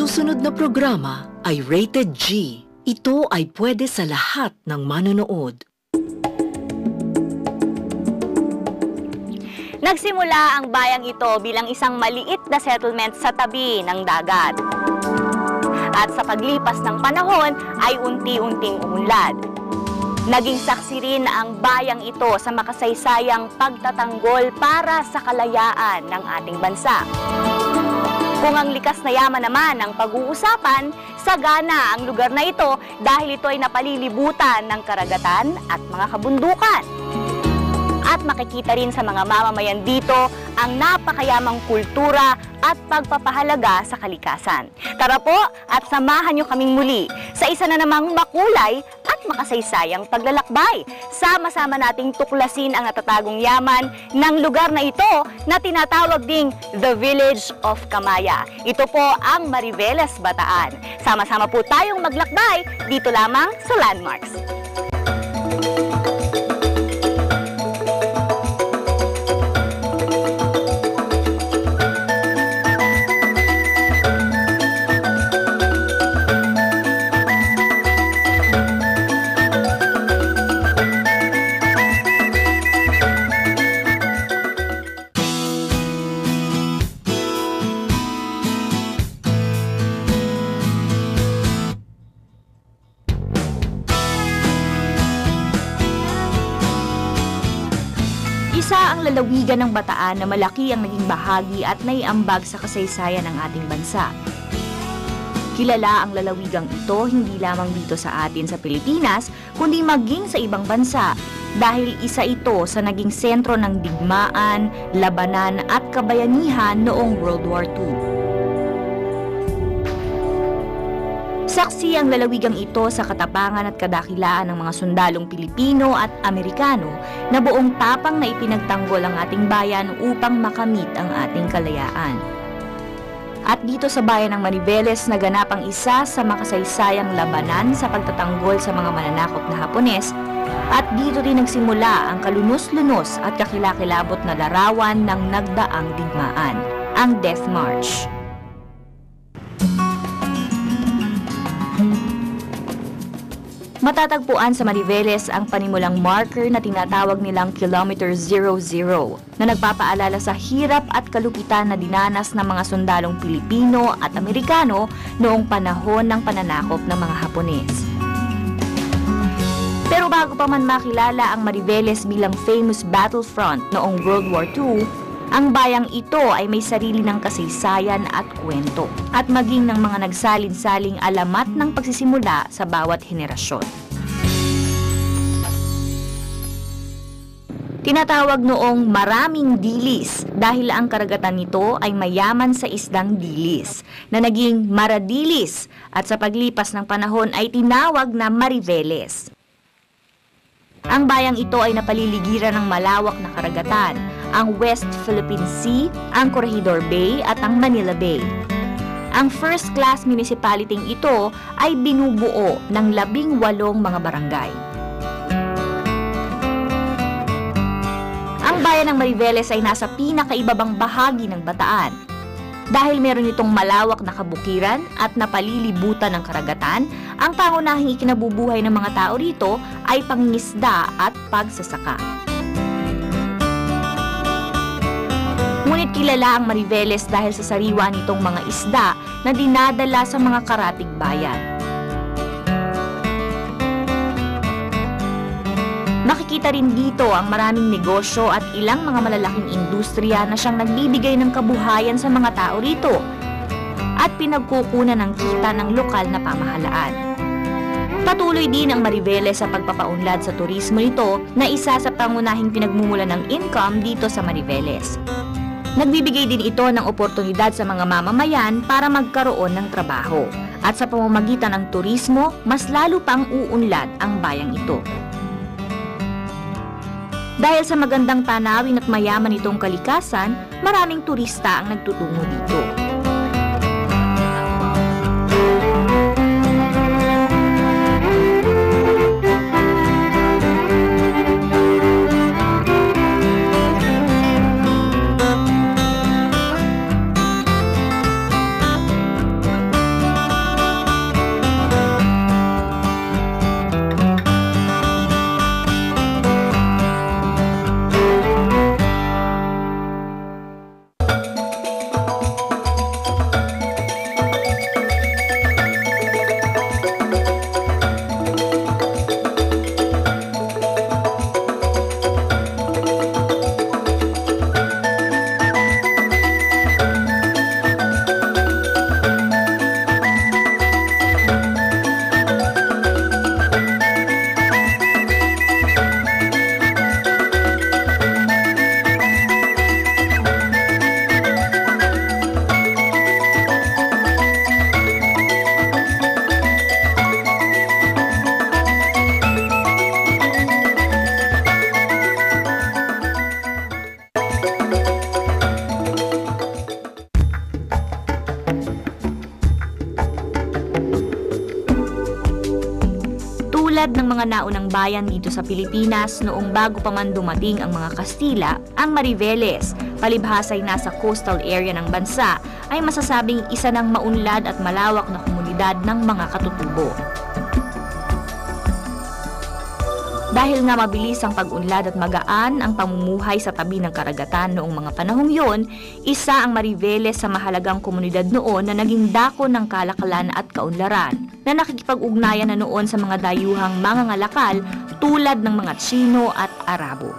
susunod na programa ay Rated G. Ito ay pwede sa lahat ng manonood. Nagsimula ang bayang ito bilang isang maliit na settlement sa tabi ng dagat. At sa paglipas ng panahon ay unti-unting umunlad. Naging saksi rin ang bayang ito sa makasaysayang pagtatanggol para sa kalayaan ng ating bansa. Kung ang likas na yaman naman ang pag-uusapan, sagana ang lugar na ito dahil ito ay napalilibutan ng karagatan at mga kabundukan. At makikita rin sa mga mamamayan dito ang napakayamang kultura at pagpapahalaga sa kalikasan. Tara po at samahan niyo kaming muli sa isa na namang makulay at makasaysayang paglalakbay. Sama-sama nating tuklasin ang natatagong yaman ng lugar na ito na tinatawag ding The Village of Kamaya. Ito po ang Mariveles, Bataan. Sama-sama po tayong maglakbay dito lamang sa Landmarks. Isa ang lalawigan ng Bataan na malaki ang naging bahagi at naiambag sa kasaysayan ng ating bansa. Kilala ang lalawigang ito hindi lamang dito sa atin sa Pilipinas, kundi maging sa ibang bansa dahil isa ito sa naging sentro ng digmaan, labanan at kabayanihan noong World War II. Saksi ang lalawigang ito sa katapangan at kadakilaan ng mga sundalong Pilipino at Amerikano na buong tapang na ipinagtanggol ang ating bayan upang makamit ang ating kalayaan. At dito sa bayan ng Mariveles naganap ang isa sa makasaysayang labanan sa pagtatanggol sa mga mananakop na Hapones at dito rin nagsimula ang kalunos-lunos at kakilakilabot na larawan ng nagdaang digmaan, ang Death March. Matatagpuan sa Mariveles ang panimulang marker na tinatawag nilang Kilometer 00 na nagpapaalala sa hirap at kalupitan na dinanas ng mga sundalong Pilipino at Amerikano noong panahon ng pananakop ng mga Hapones. Pero bago pa man makilala ang Mariveles bilang famous battlefront noong World War II, ang bayang ito ay may sarili ng kasaysayan at kwento at maging ng mga nagsalin-saling alamat ng pagsisimula sa bawat henerasyon. Tinatawag noong maraming dilis dahil ang karagatan nito ay mayaman sa isdang dilis na naging Maradilis at sa paglipas ng panahon ay tinawag na Mariveles. Ang bayang ito ay napaliligiran ng malawak na karagatan, ang West Philippine Sea, ang Corregidor Bay at ang Manila Bay. Ang first-class municipality ito ay binubuo ng 18 mga barangay. Ang bayan ng Mariveles ay nasa pinakaibabang bahagi ng Bataan. Dahil meron itong malawak na kabukiran at napalilibutan ng karagatan, ang pangunahing ikinabubuhay ng mga tao rito ay pangingisda at pagsasaka. Ngunit kilala ang Mariveles dahil sa sariwa nitong mga isda na dinadala sa mga karatig bayan. Makikita rin dito ang maraming negosyo at ilang mga malalaking industriya na siyang nagbibigay ng kabuhayan sa mga tao rito at pinagkukunan ng kita ng lokal na pamahalaan. Patuloy din ang Mariveles sa pagpapaunlad sa turismo nito na isa sa pangunahing pinagmumulan ng income dito sa Mariveles. Nagbibigay din ito ng oportunidad sa mga mamamayan para magkaroon ng trabaho at sa pamamagitan ng turismo, mas lalo pang uunlad ang bayang ito. Dahil sa magandang tanawin at mayaman itong kalikasan, maraming turista ang nagtutungo dito. Tulad ng mga naunang bayan dito sa Pilipinas noong bago pa man dumating ang mga Kastila, ang Mariveles, palibhasa'y nasa coastal area ng bansa, ay masasabing isa ng maunlad at malawak na komunidad ng mga katutubo. Dahil nga mabilis ang pag-unlad at magaan ang pamumuhay sa tabi ng karagatan noong mga panahong yon, isa ang Mariveles sa mahalagang komunidad noon na naging dako ng kalakalan at kaunlaran, na nakikipag-ugnayan na noon sa mga dayuhang mangangalakal tulad ng mga Tsino at Arabo.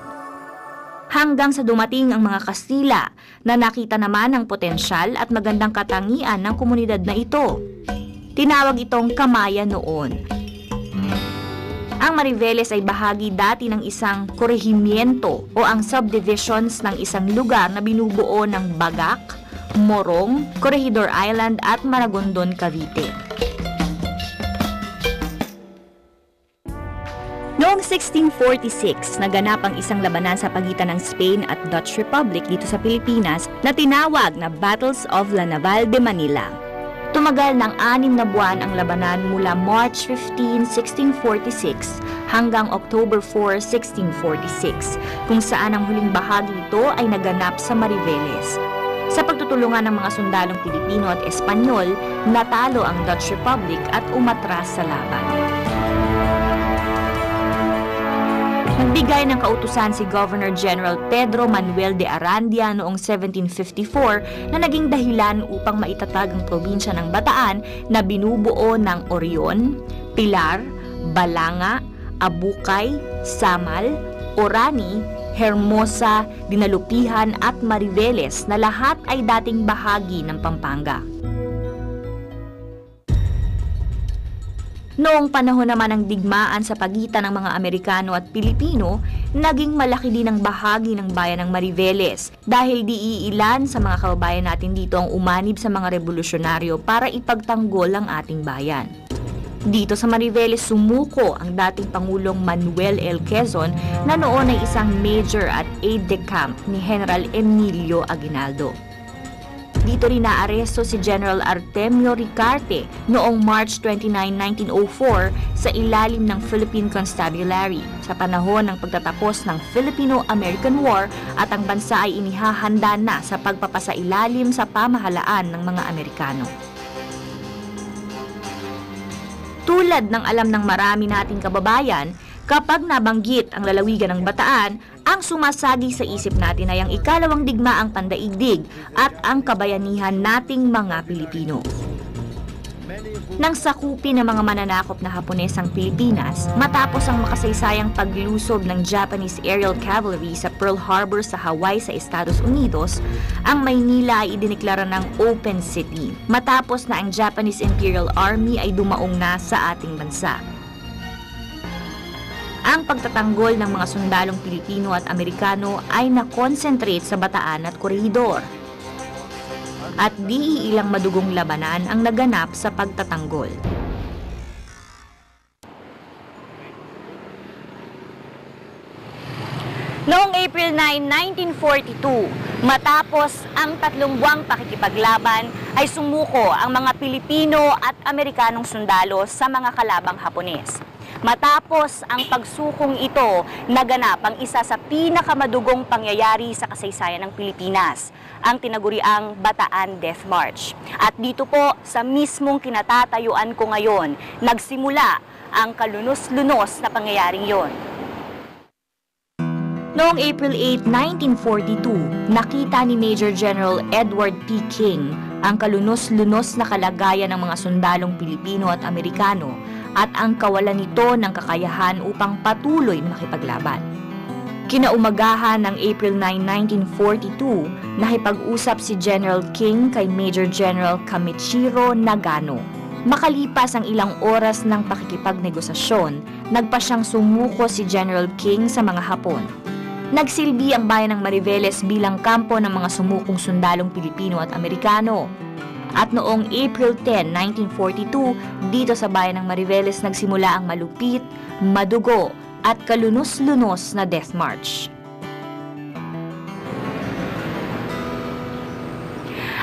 Hanggang sa dumating ang mga Kastila na nakita naman ang potensyal at magandang katangian ng komunidad na ito. Tinawag itong Kamayan noon. Ang Mariveles ay bahagi dati ng isang korehimiento o ang subdivisions ng isang lugar na binubuo ng Bagak, Morong, Corregidor Island at Maragondon, Cavite. Noong 1646, naganap ang isang labanan sa pagitan ng Spain at Dutch Republic dito sa Pilipinas na tinawag na Battles of La Naval de Manila. Tumagal ng 6 na buwan ang labanan mula March 15, 1646 hanggang October 4, 1646, kung saan ang huling bahagi nito ay naganap sa Mariveles. Sa pagtutulungan ng mga sundalong Pilipino at Espanyol, natalo ang Dutch Republic at umatras sa laban. Nagbigay ng kautusan si Governor General Pedro Manuel de Arandia noong 1754 na naging dahilan upang maitatag ang probinsya ng Bataan na binubuo ng Orion, Pilar, Balanga, Abukay, Samal, Orani, Hermosa, Dinalupihan at Mariveles na lahat ay dating bahagi ng Pampanga. Noong panahon naman ng digmaan sa pagitan ng mga Amerikano at Pilipino, naging malaki din ang bahagi ng bayan ng Mariveles dahil di iilan sa mga kababayan natin dito ang umanib sa mga revolusyonaryo para ipagtanggol ang ating bayan. Dito sa Mariveles sumuko ang dating Pangulong Manuel L. Quezon na noon ay isang major at aide-de-camp ni General Emilio Aguinaldo. Dito rin naaresto si General Artemio Ricarte noong March 29, 1904 sa ilalim ng Philippine Constabulary sa panahon ng pagtatapos ng Filipino-American War at ang bansa ay inihahanda na sa pagpapasailalim sa pamahalaan ng mga Amerikano. Tulad ng alam ng marami nating kababayan, kapag nabanggit ang lalawigan ng Bataan, ang sumasagi sa isip natin ay ang ikalawang digmaang pandaigdig at ang kabayanihan nating mga Pilipino. Nang sakupin ng mga mananakop na Hapones ang Pilipinas, matapos ang makasaysayang paglusob ng Japanese Aerial Cavalry sa Pearl Harbor sa Hawaii sa Estados Unidos, ang Maynila ay idineklara ng open city, matapos na ang Japanese Imperial Army ay dumaong na sa ating bansa. Ang pagtatanggol ng mga sundalong Pilipino at Amerikano ay na-concentrate sa Bataan at Corregidor. At di ilang madugong labanan ang naganap sa pagtatanggol. Noong April 9, 1942, matapos ang 3 buwang pakikipaglaban, ay sumuko ang mga Pilipino at Amerikanong sundalo sa mga kalabang Hapones. Matapos ang pagsukong ito, naganap ang isa sa pinakamadugong pangyayari sa kasaysayan ng Pilipinas, ang tinaguriang Bataan Death March. At dito po, sa mismong kinatatayuan ko ngayon, nagsimula ang kalunos-lunos na pangyayaring yon. Noong April 8, 1942, nakita ni Major General Edward P. King ang kalunos-lunos na kalagayan ng mga sundalong Pilipino at Amerikano at ang kawalan nito ng kakayahan upang patuloy na makipaglaban. Kinaumagahan ng April 9, 1942, nakipag-usap si General King kay Major General Kamichiro Nagano. Makalipas ang ilang oras ng pakikipagnegosasyon, nagpa siyang sumuko si General King sa mga Hapon. Nagsilbi ang bayan ng Mariveles bilang kampo ng mga sumukong sundalong Pilipino at Amerikano. At noong April 10, 1942, dito sa bayan ng Mariveles nagsimula ang malupit, madugo at kalunos-lunos na Death March.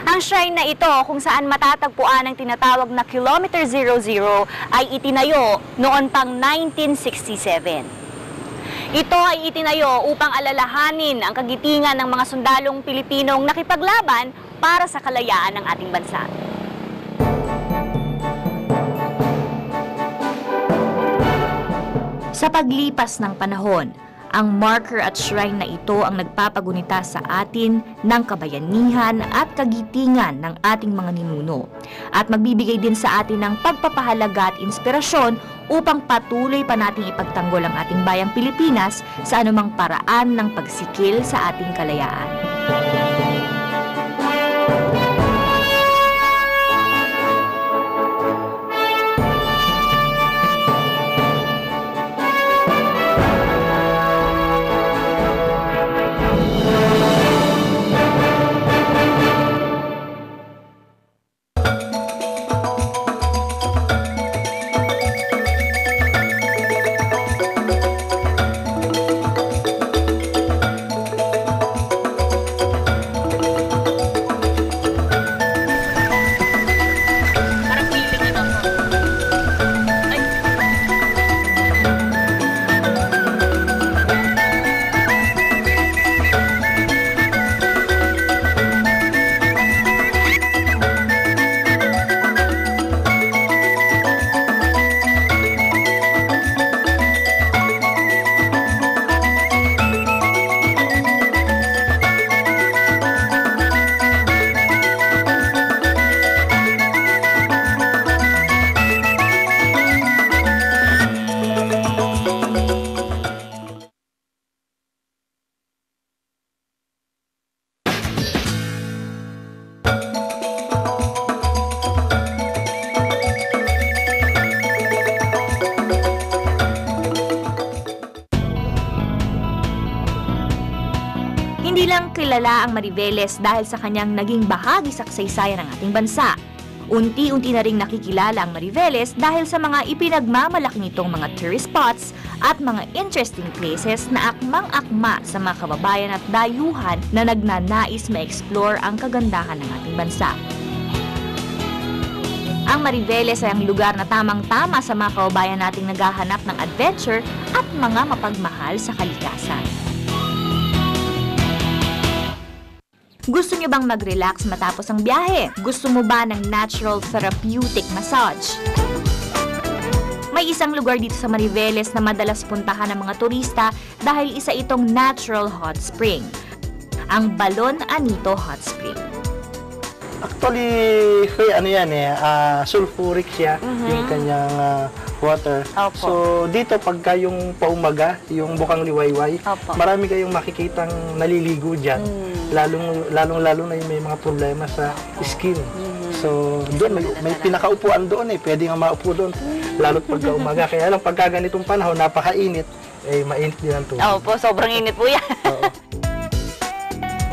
Ang shrine na ito kung saan matatagpuan ang tinatawag na Kilometer 00 ay itinayo noon pang 1967. Ito ay itinayo upang alalahanin ang kagitingan ng mga sundalong Pilipinong nakipaglaban para sa kalayaan ng ating bansa. Sa paglipas ng panahon, ang marker at shrine na ito ang nagpapagunita sa atin ng kabayanihan at kagitingan ng ating mga ninuno at magbibigay din sa atin ng pagpapahalaga at inspirasyon upang patuloy pa nating ipagtanggol ang ating bayang Pilipinas sa anumang paraan ng pagsikil sa ating kalayaan. Hindi lang kilala ang Mariveles dahil sa kanyang naging bahagi sa kasaysayan ng ating bansa. Unti-unti na ring nakikilala ang Mariveles dahil sa mga ipinagmamalaki nitong mga tourist spots at mga interesting places na akmang-akma sa mga kababayan at dayuhan na nagnanais ma-explore ang kagandahan ng ating bansa. Ang Mariveles ay ang lugar na tamang-tama sa mga kababayan nating naghahanap ng adventure at mga mapagmahal sa kalikasan. Gusto niyo bang mag-relax matapos ang biyahe? Gusto mo ba ng natural therapeutic massage? May isang lugar dito sa Mariveles na madalas puntahan ng mga turista dahil isa itong natural hot spring. Ang Balon Anito Hot Spring. Actually, ano yan sulfuric siya, yung kanyang water. Opo. So, dito pagka yung paumaga, yung bukang liwayway, Opo. marami kayong makikitang naliligo dyan. Lalong-lalo na yung may mga problema sa skin. So, doon, may pinakaupuan doon pwede nga maupo doon. Lalo't pagka umaga. Kaya lang, pagka ganitong panahon, napakainit, mainit din ang tubig. Opo, sobrang init po yan. Oo.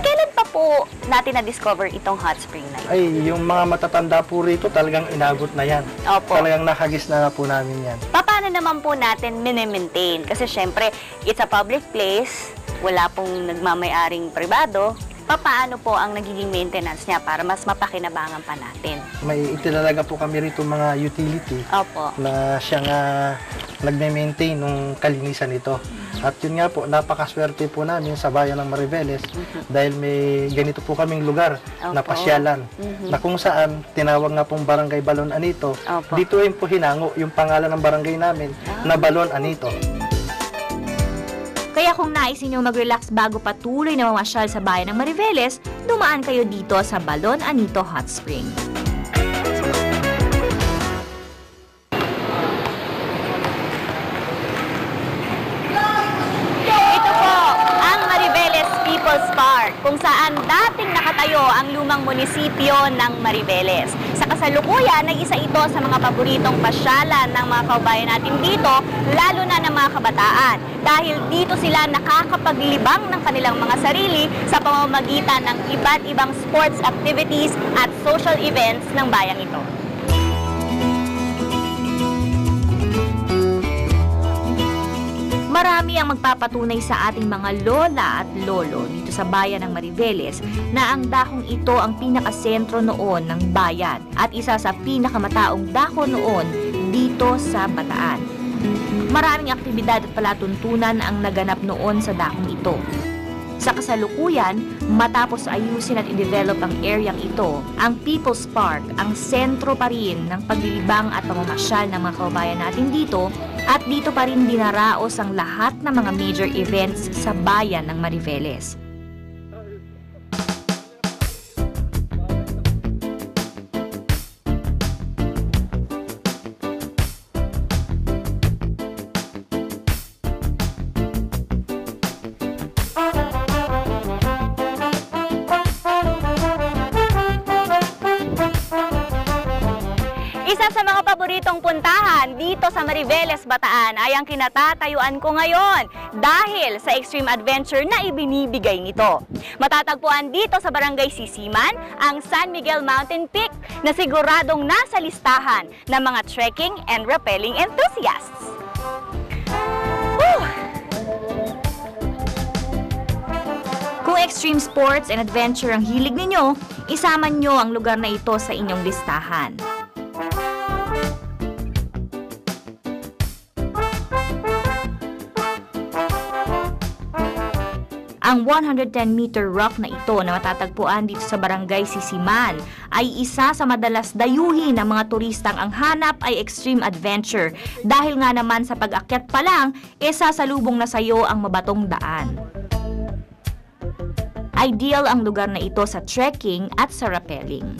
Kailan pa po natin na-discover itong hot spring na ito? Ay, yung mga matatanda po rito, talagang inabot na yan. Opo. Talagang nakagis na po namin yan. Paano naman po natin mini-maintain? Kasi syempre, it's a public place, wala pong nagmamayaring pribado. Paano po ang nagiging maintenance niya para mas mapakinabangan pa natin? May itinalaga po kami rito mga utility Opo. na siyang nagme-maintain ng kalinisan nito. At yun nga po, napakaswerte po namin sa bayan ng Mariveles dahil may ganito po kaming lugar na Opo. pasyalan na kung saan tinawag nga pong Barangay Balon Anito. Opo. Dito rin po hinango yung pangalan ng barangay namin na Balon Anito. Kaya kung nais ninyong mag-relax bago patuloy na mamasyal sa bayan ng Mariveles, dumaan kayo dito sa Balon Anito Hot Spring. Ito po ang Mariveles People's Park, kung saan dating nakatayo ang lumang munisipyo ng Mariveles. Sa kasalukuyan ay isa ito sa mga paboritong pasyalan ng mga kaubayan natin dito, lalo na ng mga kabataan. Dahil dito sila nakakapaglibang ng kanilang mga sarili sa pamamagitan ng iba't ibang sports activities at social events ng bayang ito. Marami ang magpapatunay sa ating mga lola at lolo dito sa bayan ng Mariveles na ang dakong ito ang pinakasentro noon ng bayan at isa sa pinakamataong dako noon dito sa Bataan. Maraming aktibidad at palatuntunan ang naganap noon sa dakong ito. Sa kasalukuyan, matapos ayusin at i-develop ang areang ito, ang People's Park ang sentro pa rin ng paglilibang at pamamasyal ng mga kaubayan natin dito at dito pa rin dinaraos ang lahat ng mga major events sa bayan ng Mariveles. Isa sa mga paboritong puntahan dito sa Mariveles, Bataan ay ang kinatatayuan ko ngayon dahil sa extreme adventure na ibinibigay nito. Matatagpuan dito sa Barangay Sisiman ang San Miguel Mountain Peak na siguradong nasa listahan ng mga trekking and rappelling enthusiasts. Kung extreme sports and adventure ang hilig ninyo, isama nyo ang lugar na ito sa inyong listahan. Ang 110-meter rock na ito na matatagpuan dito sa Barangay Sisiman ay isa sa madalas dayuhin ng mga turistang ang hanap ay extreme adventure dahil nga naman sa pag-akyat pa lang, sasalubong na sayo ang mabatong daan. Ideal ang lugar na ito sa trekking at sa rappelling.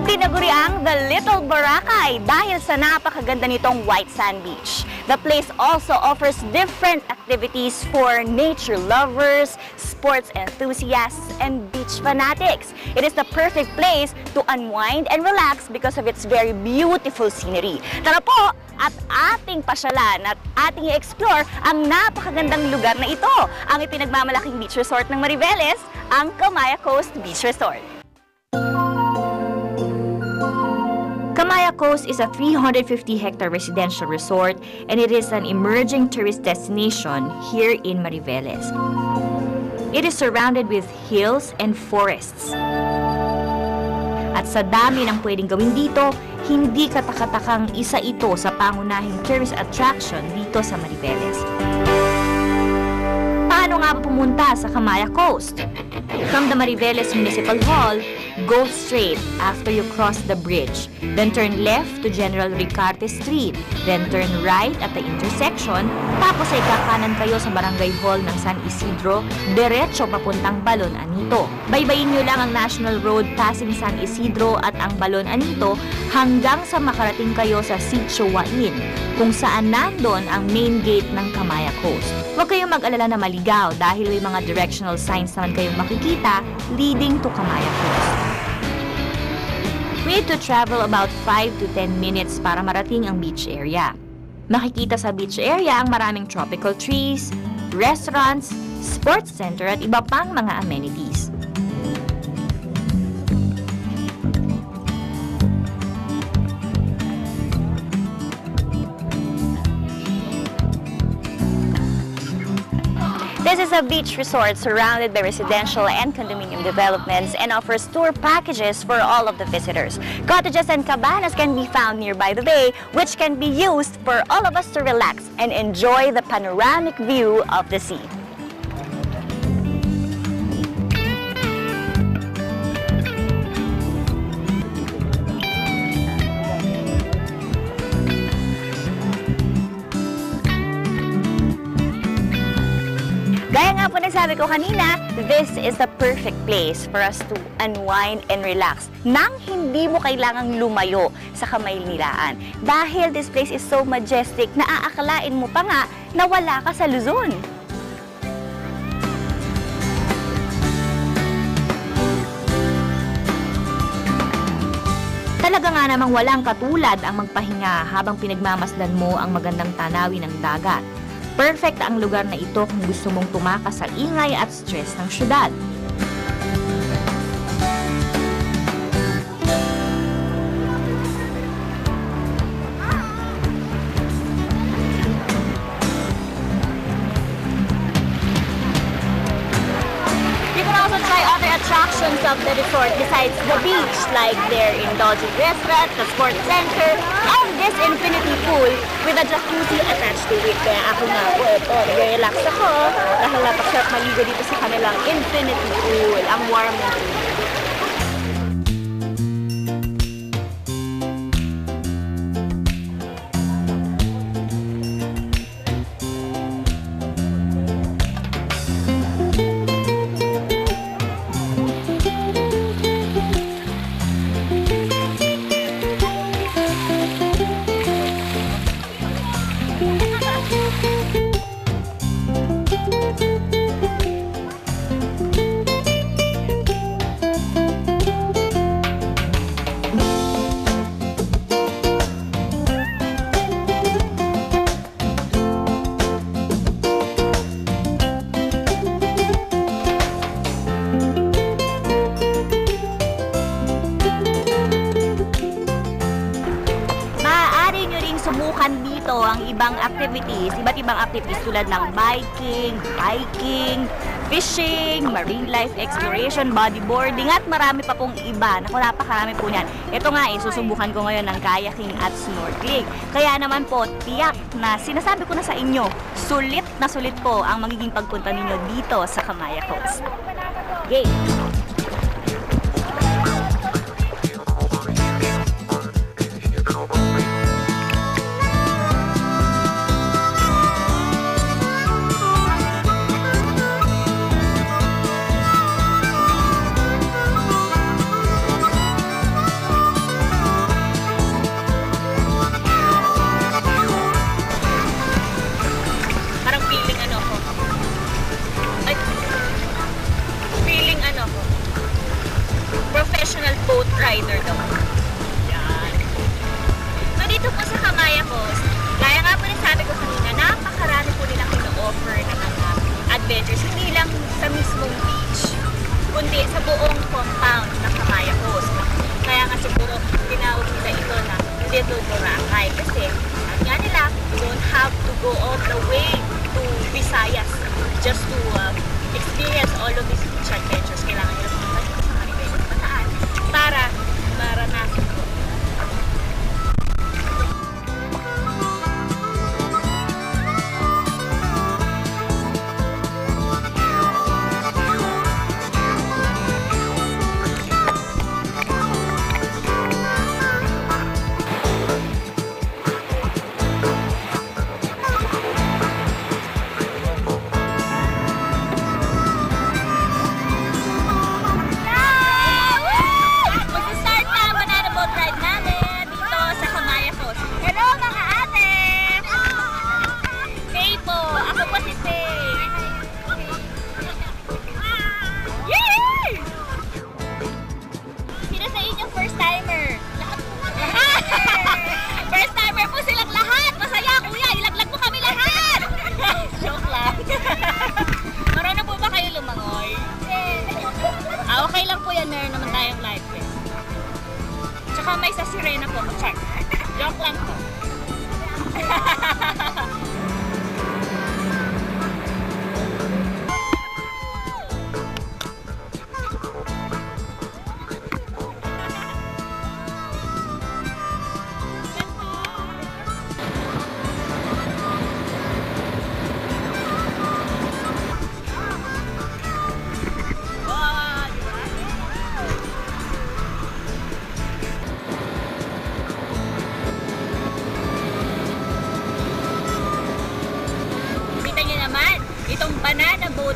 Tinaguriang The Little Boracay dahil sa napakaganda nitong white sand beach. The place also offers different activities for nature lovers, sports enthusiasts, and beach fanatics. It is the perfect place to unwind and relax because of its very beautiful scenery. Tara po at ating pasyalan at ating i-explore ang napakagandang lugar na ito, ang ipinagmamalaking beach resort ng Mariveles, ang Camaya Coast Beach Resort. Camaya Coast is a 350-hectare residential resort and it is an emerging tourist destination here in Mariveles. It is surrounded with hills and forests. At sa dami ng pwedeng gawin dito, hindi katakatakang isa ito sa pangunahing tourist attraction dito sa Mariveles. Paano nga pumunta sa Camaya Coast? From the Mariveles Municipal Hall, go straight after you cross the bridge. Then turn left to General Ricarte Street. Then turn right at the intersection. Tapos ay kakanan kayo sa Barangay Hall ng San Isidro, diretso papuntang Balon Anito. Baybayin nyo lang ang National Road passing San Isidro at ang Balon Anito hanggang sa makarating kayo sa Sitio Wain, kung saan nandun ang main gate ng Camaya Coast. Huwag kayong mag-alala na maligaw dahil may mga directional signs naman kayong makikita leading to Camaya Coast. We need to travel about 5 to 10 minutes para marating ang beach area. Makikita sa beach area ang maraming tropical trees, restaurants, sports center at iba pang mga amenities. This is a beach resort surrounded by residential and condominium developments and offers tour packages for all of the visitors. Cottages and cabanas can be found nearby the bay, which can be used for all of us to relax and enjoy the panoramic view of the sea. Gaya nga po nagsabi ko kanina, this is the perfect place for us to unwind and relax nang hindi mo kailangang lumayo sa Kamaynilaan. Dahil this place is so majestic, naaakalain mo pa nga na wala ka sa Luzon. Talaga nga namang walang katulad ang magpahinga habang pinagmamasdan mo ang magandang tanawin ng dagat. Perfect ang lugar na ito kung gusto mong tumakas sa ingay at stress ng syudad. You can also try other attractions of the resort besides the beach, like their indulgent restaurant, the sports center, and this infinity pool with a jacuzzi attached to it. Kaya ako nga po, ito, nag-relax ako dahil napakasarap maligo dito sa kanilang infinity pool. Ang warm ng tubig. Subukan dito ang ibang activities, iba't ibang activities tulad ng biking, hiking, fishing, marine life exploration, bodyboarding, at marami pa pong iba. Naku, napakarami po niyan. Ito nga susubukan ko ngayon ng kayaking at snorkeling. Kaya naman po, tiyak na sinasabi ko na sa inyo, sulit na sulit po ang magiging pagpunta ninyo dito sa Kamaya Coast. Yay! Professional boat rider daw. Yan. So dito po sa Kamaya Coast, kaya nga po sabi ko kanina, napakarami po nilang ino-offer na mga adventures. Hindi lang sa mismong beach, kundi sa buong compound ng Kamaya Coast. Kaya nga siguro tinawag nila ito na Little Boracay. Kasi nga nila, you don't have to go all the way to Visayas just to experience all of these beach adventures. Kailangan nila para maranasan ko.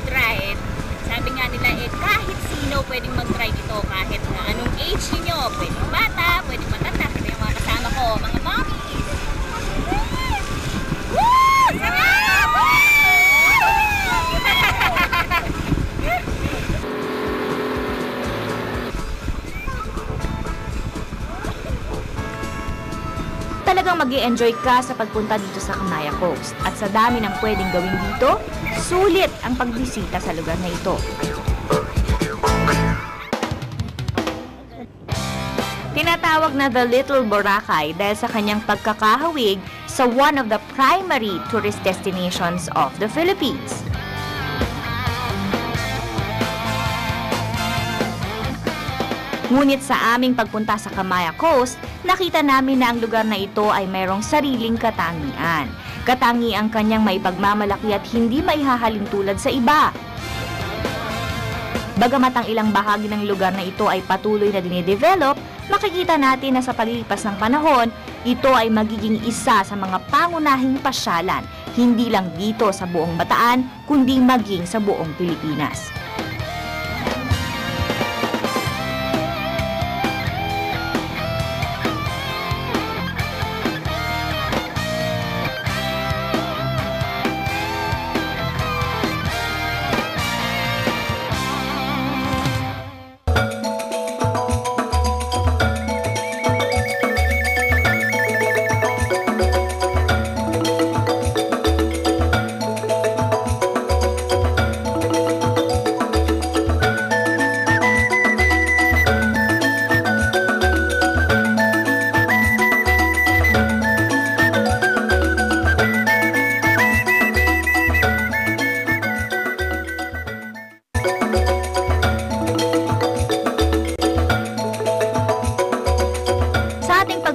try it. Sabi nga nila, kahit sino pwedeng mag-try dito, kahit na anong age niyo, pwedeng bata, pwedeng matanda, pero yung mga kasama ko, mga mommies. Woo! Sarap! Talagang mag-i-enjoy ka sa pagpunta dito sa Kamaya Coast. At sa dami ng pwedeng gawin dito, sulit ang pagbisita sa lugar na ito. Tinatawag na The Little Boracay dahil sa kanyang pagkakahawig sa one of the primary tourist destinations of the Philippines. Ngunit sa aming pagpunta sa Kamaya Coast, nakita namin na ang lugar na ito ay mayroong sariling katangian. Katangiang kanyang maipagmamalaki at hindi maihahalin tulad sa iba. Bagamat ang ilang bahagi ng lugar na ito ay patuloy na dinidevelop, makikita natin na sa paglipas ng panahon, ito ay magiging isa sa mga pangunahing pasyalan, hindi lang dito sa buong Bataan, kundi maging sa buong Pilipinas.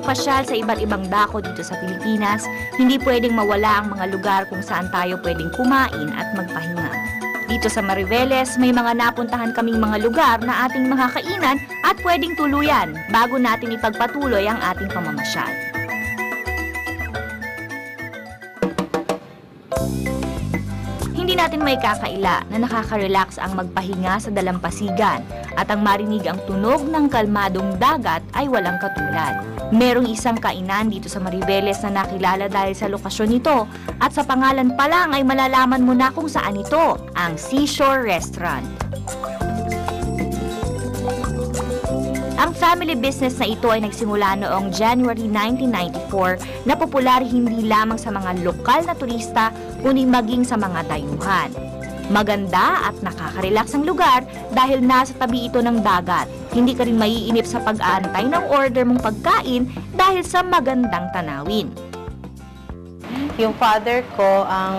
Pasyal sa iba't ibang dako dito sa Pilipinas, hindi pwedeng mawala ang mga lugar kung saan tayo pwedeng kumain at magpahinga. Dito sa Mariveles, may mga napuntahan kaming mga lugar na ating mga kainan at pwedeng tuluyan bago natin ipagpatuloy ang ating pamamasyal. Hindi natin may kakaila na nakaka-relax ang magpahinga sa dalampasigan at ang marinig ang tunog ng kalmadong dagat ay walang katulad. Merong isang kainan dito sa Mariveles na nakilala dahil sa lokasyon nito at sa pangalan pa lang ay malalaman mo na kung saan ito, ang Seashore Restaurant. Ang family business na ito ay nagsimula noong January 1994 na popular hindi lamang sa mga lokal na turista kundi maging sa mga dayuhan. Maganda at nakaka-relax ang lugar dahil nasa tabi ito ng dagat. Hindi ka rin maiinip sa pag-aantay ng order mong pagkain dahil sa magandang tanawin. Yung father ko ang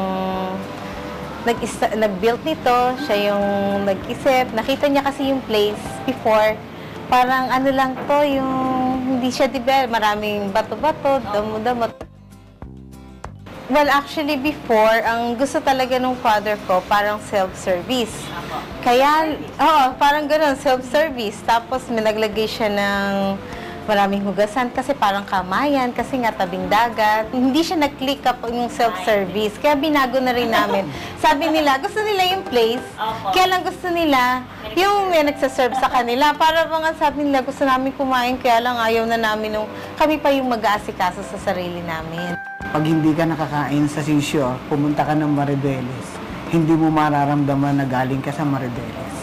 nag-build nito, siya yung nag-isip. Nakita niya kasi yung place before. Parang ano lang to, yung hindi siya develop, maraming bato-bato, damo-damo. Well, actually before, ang gusto talaga ng father ko, parang self-service. Kaya, parang gano'n, self-service. Tapos may naglagay siya ng maraming hugasan kasi parang kamayan, kasi nga tabing dagat. Hindi siya nag-click up yung self-service, kaya binago na rin namin. Sabi nila, gusto nila yung place, kaya lang gusto nila yung may nagsaserve sa kanila. Para mga sabi nila, gusto namin kumain, kaya lang ayaw na namin nung kami pa yung mag-aasikaso sa sarili namin. Pag hindi ka nakakain sa seashore, pumunta ka ng Mariveles, hindi mo mararamdaman na galing ka sa Mariveles.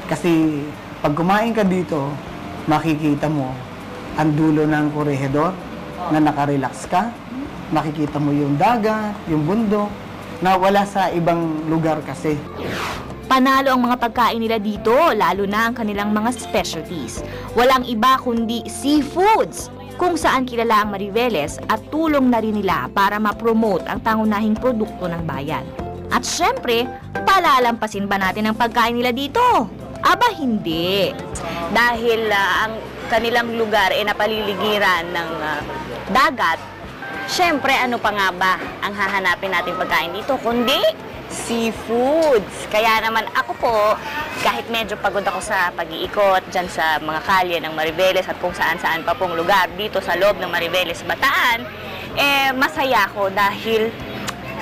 Kasi pag kumain ka dito, makikita mo ang dulo ng korehedor na nakarelax ka, makikita mo yung dagat, yung bundok, na wala sa ibang lugar kasi. Panalo ang mga pagkain nila dito, lalo na ang kanilang mga specialties. Walang iba kundi seafoods, kung saan kilala ang Mariveles at tulong na rin nila para ma-promote ang pangunahing produkto ng bayan. At syempre, palalampasin ba natin ang pagkain nila dito? Aba hindi. Dahil ang kanilang lugar ay napaliligiran ng dagat, syempre ano pa nga ba ang hahanapin natin pagkain dito kundi seafoods. Kaya naman ako po, kahit medyo pagod ako sa pag-iikot dyan sa mga kalye ng Mariveles at kung saan-saan pa pong lugar dito sa loob ng Mariveles, Bataan, masaya ako dahil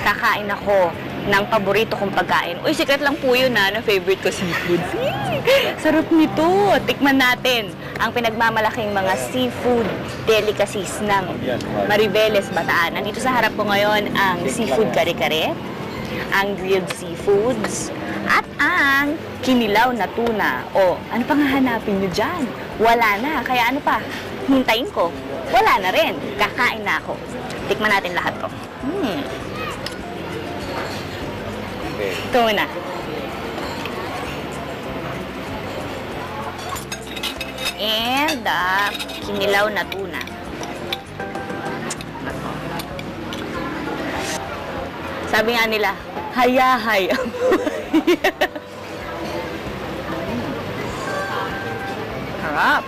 kakain ako ng paborito kong pagkain. Uy, secret lang po yun na favorite ko seafood. Sarap nito. Tikman natin ang pinagmamalaking mga seafood delicacies ng Mariveles, Bataan. Nandito sa harap ko ngayon ang seafood kare-kare, ang grilled seafoods, at ang kinilaw na tuna. O, ano pang hahanapin nyo dyan? Wala na. Kaya ano pa? Hintayin ko. Wala na rin. Kakain na ako. Tikman natin lahat to. Ito muna. And kinilaw na tuna. Sabi nga nila, hayahay ang buhay. Harap.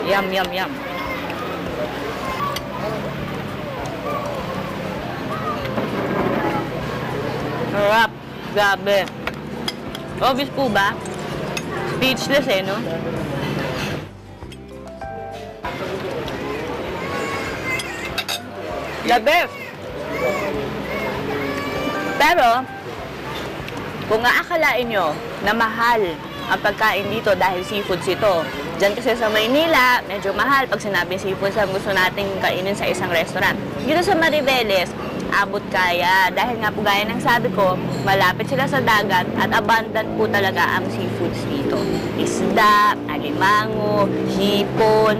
Yum, yum, yum. Harap. Grabe. Obvious po ba? Speechless eh, no? The best! Pero, kung aakalain nyo na mahal ang pagkain dito dahil seafoods ito, dyan kasi sa Maynila, medyo mahal pag sinabing seafoods ang gusto nating kainin sa isang restaurant. Dito sa Mariveles, abot kaya. Dahil nga po gaya ng sabi ko, malapit sila sa dagat at abundant po talaga ang seafoods dito. Isda, alimango, hipon,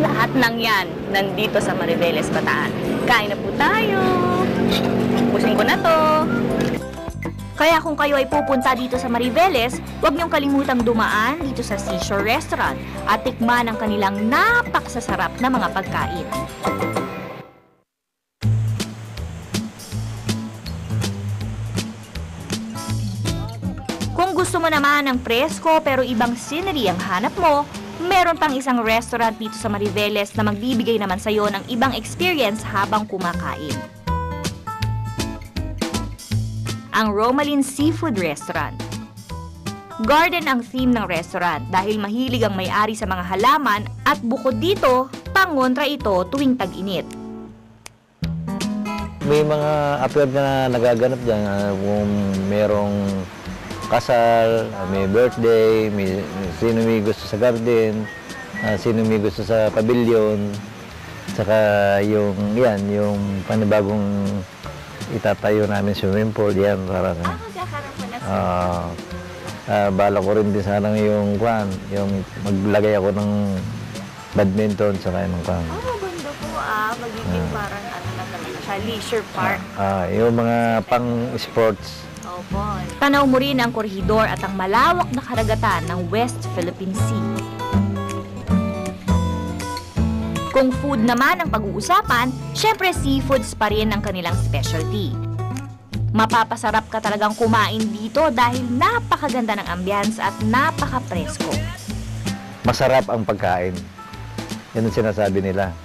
lahat ng yan nandito sa Mariveles, Bataan. Kain na po tayo! Pusin ko na to! Kaya kung kayo ay pupunta dito sa Mariveles, huwag niyong kalimutang dumaan dito sa Seashore Restaurant at tikman ang kanilang napaksasarap na mga pagkain. Kung gusto mo naman ng presko pero ibang scenery ang hanap mo, meron pang isang restaurant dito sa Mariveles na magbibigay naman sa'yo ng ibang experience habang kumakain. Ang Romalyn Seafood Restaurant. Garden ang theme ng restaurant dahil mahilig ang may-ari sa mga halaman at bukod dito, pangontra ito tuwing tag-init. May mga appear na nagaganap dyan kung merong kasal, may birthday, may sino may gusto sa garden, sino may gusto sa pavilion, saka yung panibagong itatayo namin swimming pool, yan parang bala ko rin din sana yung maglagay ako ng badminton saka yung kwan. Maganda po magiging parang ano na talaga siya, leisure park. Yung mga pang sports. Opo. Tanaw mo rin ang korhidor at ang malawak na karagatan ng West Philippine Sea. Kung food naman ang pag-uusapan, syempre seafoods pa rin ang kanilang specialty. Mapapasarap ka talagang kumain dito dahil napakaganda ng ambience at napaka-presko. Masarap ang pagkain. Yan ang sinasabi nila.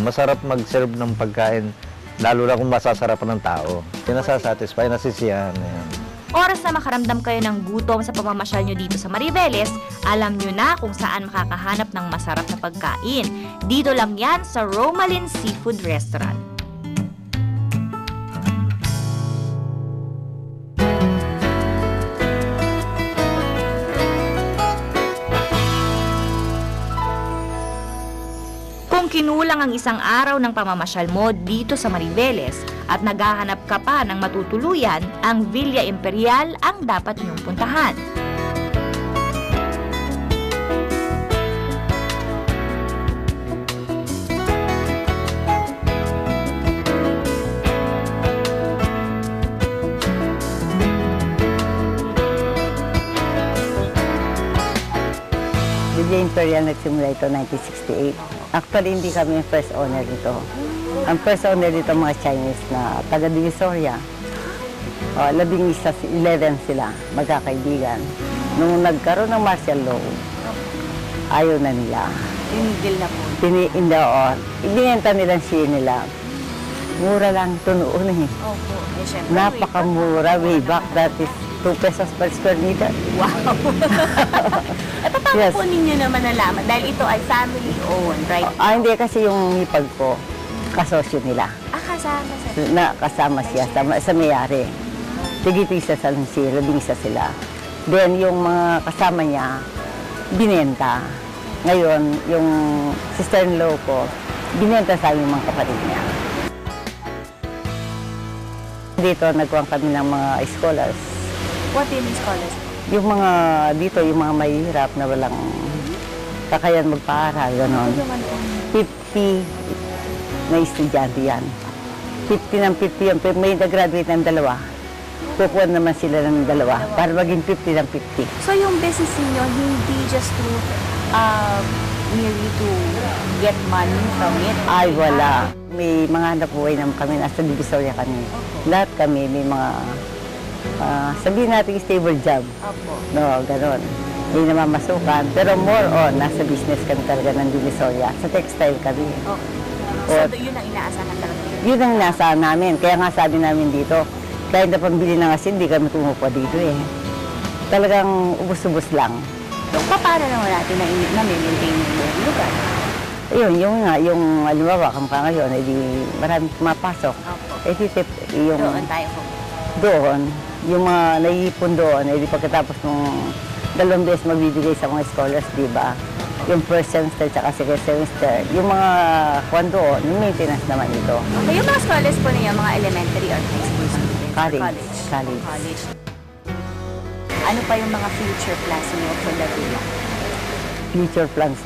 Masarap mag-serve ng pagkain, lalo na kung masasarapan ng tao. Yan nasasatisfy, nasisiyahan. Oras na makaramdam kayo ng gutom sa pamamasyal nyo dito sa Mariveles, alam nyo na kung saan makakahanap ng masarap na pagkain. Dito lang yan sa Romalyn Seafood Restaurant. Kung kinulang ang isang araw ng pamamasyal mo dito sa Mariveles at naghahanap ka pa ng matutuluyan, ang Villa Imperial ang dapat niyong puntahan. Villa Imperial nagsimula ito 1968. Actually, hindi kami yung first owner dito. Ang first owner dito mga Chinese na taga Divisoria. 11 sila, magkakaibigan. Nung nagkaroon ng martial law, ayaw na nila. Tinigil na po. Ibinenta nilang share nila. Mura lang ito noon eh. Opo. Syempre, Napakamura, way back, that is 2 pesos per square meter. Wow! At paano Yes. po ninyo naman nalaman? Dahil ito ay family-owned, right? Hindi kasi yung hipag ko, kasosyo nila. Akala kasama siya sa mayari. Tigit-isa sa sila, labing-isa sila. Then, yung mga kasama niya, binenta. Ngayon, yung sister-in-law ko, binenta sa aming mga kapatid niya. Dito, nagkuhan kami ng mga scholars. What do you mean scholars? Yung mga dito, yung mga mahihirap na walang kakayan magpaaral, gano'n. 50 na estudyante yan. 50 ng 50 yan. Pero may nag-graduate ng dalawa. Kukuha naman sila ng dalawa para maging 50 ng 50. So yung business niyo hindi just to merely to get money from it? Ay, wala. May mga hanap buhay naman kami. Nasa Divisoria kami. Lahat kami may mga sabihin natin stable job. Opo. No, gano'n. Hindi namamasukan. Pero more on, nasa business kami talaga ng Divisoria. Sa textile kami. Okay. So yun ang inaasahan talaga? Yun ang inaasahan namin. Kaya nga sabi namin dito, kahit na pambili ng asin, hindi kami tumupa dito eh. Talagang ubus-ubus lang. So paano naman natin na-maintain yung lugar? Ayun, yung halimbawa, kamukha ngayon, edi maraming pumapasok. Opo. Yung Doon tayo po. doon, yung mga naiipon doon, edi pagkatapos ng 2 beses magbibigay sa mga scholars, di ba? Yung first semester at second semester, yung mga kwan doon, yung maintenance naman ito. Okay, yung mga scholars po niyo, mga elementary or high school students? College. Ano pa yung mga future plans niyo for Laguna? Future plans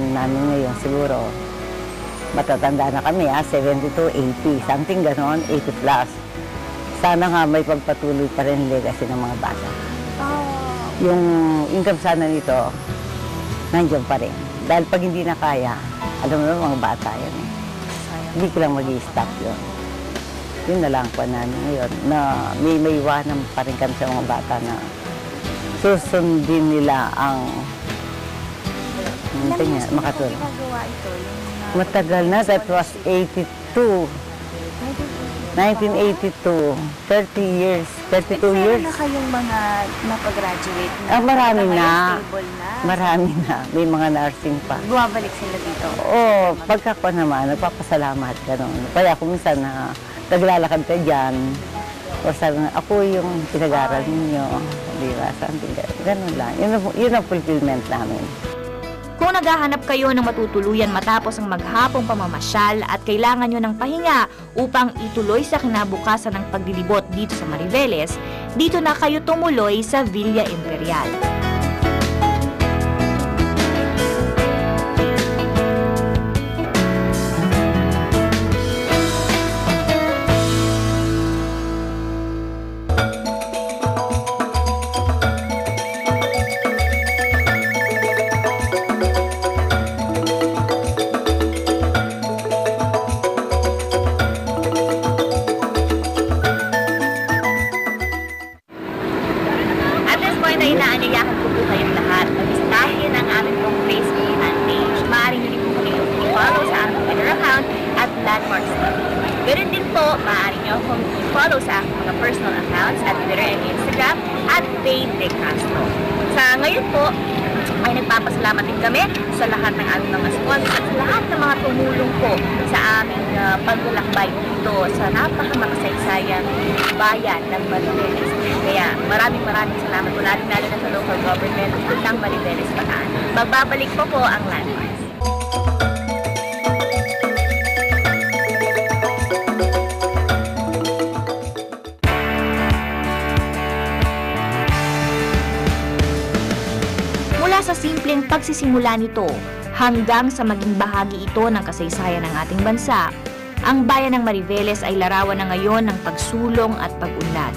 namin ngayon, siguro, matatanda na kami, 72, 80, something ganon, 80 plus. Sana nga may pagpatuloy pa rin legacy ng mga bata. Yung income sana nito, nandiyan pa rin. Dahil pag hindi na kaya, alam mo naman, mga bata yan eh. Hindi ko lang mag-i-stop yun. Yun na lang po namin ngayon, na may iwanan pa rin kami sa mga bata na susundin nila ang makatulong. Matagal na, that was 1982, 30 years, 32 years. Meron na kayong mga napag-graduate na? Marami na. Stable na? Marami na. May mga nursing pa. Bumabalik sila dito? Oo, pagkakwa naman, nagpapasalamat ka nun. Kaya kung minsan na naglalakad ka dyan, o sabi nga, ako yung pinag-aral ninyo. Di ba? Something ganun lang. Yun ang fulfillment namin. Kung naghahanap kayo ng matutuluyan matapos ang maghapong pamamasyal at kailangan nyo ng pahinga upang ituloy sa kinabukasan ng paglilibot dito sa Mariveles, dito na kayo tumuloy sa Villa Imperial. Inaanyayahan ko po kayong lahat na bisitahin ang aming pong Facebook fan page. Maaari nyo rin po kami i-follow sa aming Twitter account at Landmarks TV. Ganoon din po, maaari nyo akong i-follow sa aking mga personal accounts at Twitter and Instagram at Faye De Castro. Sa ngayon po, ay nagpapasalamat din kami sa lahat ng aming mga sponsors at sa lahat ng mga tumulong po sa aming paglalakbay dito sa napakamakasaysayan bayan ng Mariveles. Kaya maraming salamat po lalo na sa local government ng Mariveles, Bataan. Magbabalik po ang Landmarks. Mula sa simpleng pagsisimula nito hanggang sa maging bahagi ito ng kasaysayan ng ating bansa, ang bayan ng Mariveles ay larawan na ngayon ng pagsulong at pag-unlad.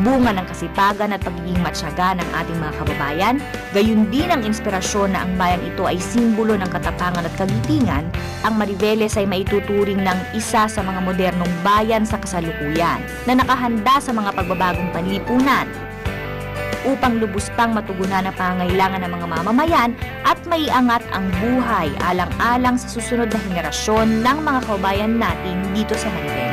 Bunga ng kasipagan at pagiging matyaga ng ating mga kababayan, gayon din ang inspirasyon na ang bayang ito ay simbolo ng katapangan at kagitingan, ang Mariveles ay maituturing ng isa sa mga modernong bayan sa kasalukuyan na nakahanda sa mga pagbabagong panlipunan upang lubos pang matugunan ang pangangailangan ng mga mamamayan at maiangat ang buhay alang-alang sa susunod na henerasyon ng mga kababayan natin dito sa Mariveles.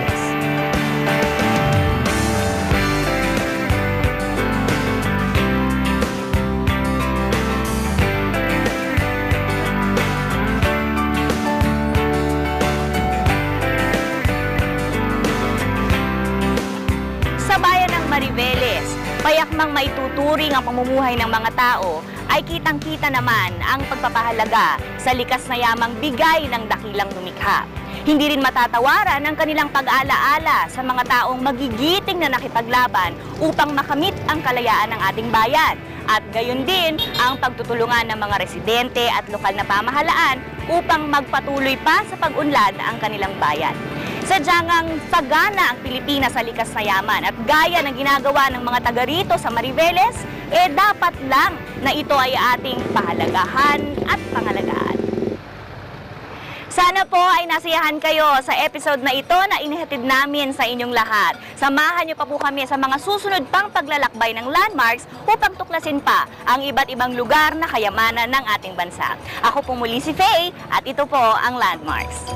akmang maituturing ang pamumuhay ng mga tao, ay kitang-kita naman ang pagpapahalaga sa likas na yamang bigay ng dakilang lumikha. Hindi rin matatawaran ang kanilang pag-alaala sa mga taong magigiting na nakipaglaban upang makamit ang kalayaan ng ating bayan. At gayon din ang pagtutulungan ng mga residente at lokal na pamahalaan upang magpatuloy pa sa pag-unlad ang kanilang bayan. Sadyang sagana ang Pilipinas sa likas na yaman at gaya ng ginagawa ng mga taga rito sa Mariveles, dapat lang na ito ay ating pahalagahan at pangalagaan. Sana po ay nasiyahan kayo sa episode na ito na inihatid namin sa inyong lahat. Samahan niyo pa po kami sa mga susunod pang paglalakbay ng landmarks upang tuklasin pa ang iba't ibang lugar na kayamanan ng ating bansa. Ako po muli si Faye at ito po ang Landmarks.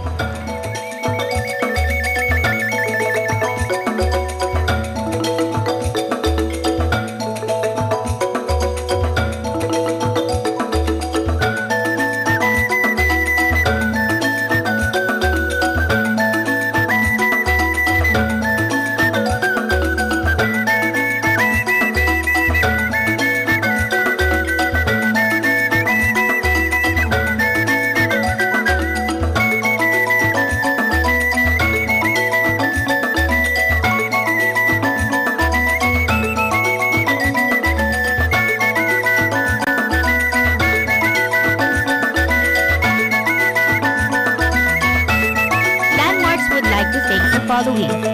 Following